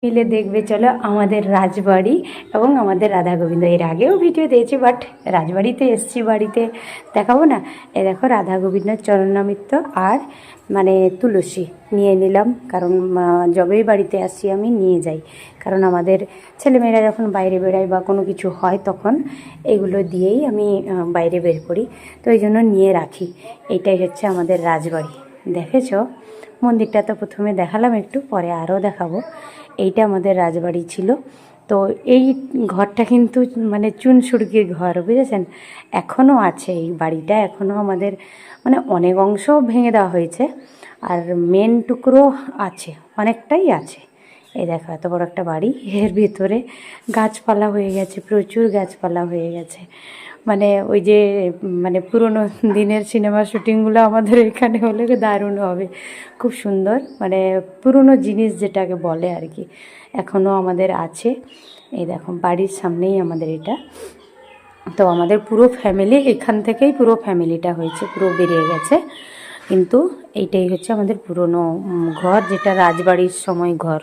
মিলে দেখবে চলো আমাদের রাজবাড়ি এবং আমাদের রাধা গোবিন্দ। এর আগেও ভিডিও দিয়েছি, বাট রাজবাড়িতে এসছি, বাড়িতে দেখাবো না। এ দেখো রাধা গোবিন্দের চরণামৃত আর মানে তুলসী নিয়ে নিলাম, কারণ যবেই বাড়িতে আসছি আমি নিয়ে যাই, কারণ আমাদের ছেলেমেয়েরা যখন বাইরে বেরোয় বা কোনো কিছু হয় তখন এগুলো দিয়েই আমি বাইরে বের করি, তো এই জন্য নিয়ে রাখি। এইটাই হচ্ছে আমাদের রাজবাড়ি। দেখেছো মন্দিরটা তো প্রথমে দেখালাম একটু, পরে আরও দেখাবো। এইটা আমাদের রাজবাড়ি ছিল। তো এই ঘরটা কিন্তু মানে চুনসুরকির ঘর, বুঝেছেন, এখনও আছে এই বাড়িটা, এখনও আমাদের মানে অনেক অংশ ভেঙে দেওয়া হয়েছে, আর মেন টুকরো আছে, অনেকটাই আছে। এই দেখো এত বড় একটা বাড়ি, এর ভিতরে গাছপালা হয়ে গেছে, প্রচুর গাছপালা হয়ে গেছে। মানে ওই যে মানে পুরনো দিনের সিনেমা শুটিংগুলো আমাদের এখানে হলে দারুণ হবে, খুব সুন্দর, মানে পুরনো জিনিস যেটাকে বলে আর কি, এখনও আমাদের আছে। এই দেখো বাড়ির সামনেই আমাদের এটা। তো আমাদের পুরো ফ্যামিলি এখান থেকেই, পুরো ফ্যামিলিটা হয়েছে, পুরো বেরিয়ে গেছে, কিন্তু এইটাই হচ্ছে আমাদের পুরনো ঘর, যেটা রাজবাড়ির সময় ঘর,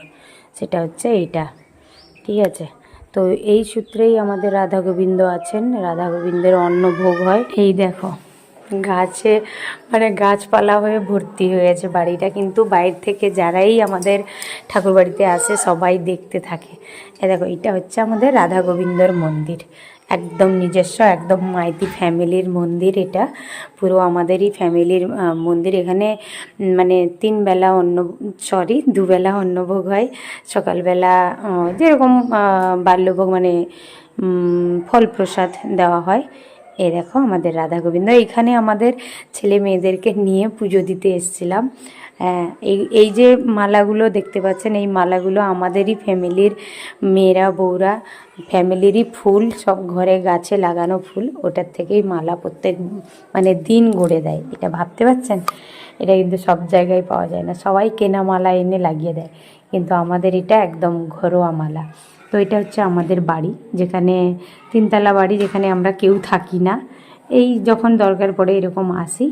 সেটা হচ্ছে এইটা, ঠিক আছে। তো এই সূত্রেই আমাদের রাধা গোবিন্দ আছেন, রাধা গোবিন্দের অন্নভোগ হয়। এই দেখো গাছে মানে গাছপালা হয়ে ভর্তি হয়েছে বাড়িটা, কিন্তু বাইরে থেকে যারাই আমাদের ঠাকুর বাড়িতে আসে সবাই দেখতে থাকে। এ দেখো এটা হচ্ছে আমাদের রাধা গোবিন্দর মন্দির, একদম নিজস্ব, একদম মাইতি ফ্যামিলির মন্দির এটা, পুরো আমাদেরই ফ্যামিলির মন্দির। এখানে মানে দুবেলা অন্নভোগ হয়। সকালবেলা যেরকম বাল্যভোগ মানে ফল প্রসাদ দেওয়া হয়। এই দেখো আমাদের রাধা গোবিন্দ, এখানে আমাদের ছেলে মেয়েদেরকে নিয়ে পুজো দিতে এসেছিলাম। এই যে মালাগুলো দেখতে পাচ্ছেন, এই মালাগুলো আমাদেরই ফ্যামিলির মেয়েরা বউরা, ফ্যামিলিরই ফুল, সব ঘরে গাছে লাগানো ফুল, ওটার থেকেই মালা প্রত্যেক মানে দিন গড়ে দেয়। এটা ভাবতে পারছেন, এটা কিন্তু সব জায়গায় পাওয়া যায় না, সবাই কেনা মালা এনে লাগিয়ে দেয়, কিন্তু আমাদের এটা একদম ঘরোয়া মালা। তো এটা হচ্ছে আমাদের বাড়ি, যেখানে তিনতলা বাড়ি, যেখানে আমরা কেউ থাকি না, এই যখন দরকার পড়ে এরকম আসি।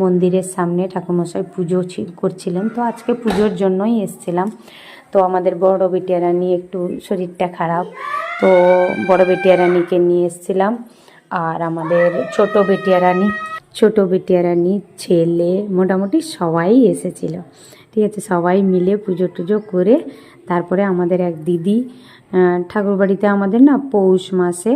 মন্দিরের সামনে ঠাকুরমশাই পুজো করছিলেন, তো আজকে পুজোর জন্যই এসছিলাম। তো আমাদের বড় বেটিয়া রানী একটু শরীরটা খারাপ, তো বড় বেটিয়া রানীকে নিয়ে এসছিলাম, আর আমাদের ছোট বেটিয়া রানী ছেলে মোটামুটি সবাই এসেছিল, ঠিক আছে। সবাই মিলে পুজো টুজো করে তারপরে আমাদের এক দিদি ঠাকুরবাড়িতে আমাদের না পৌষ মাসে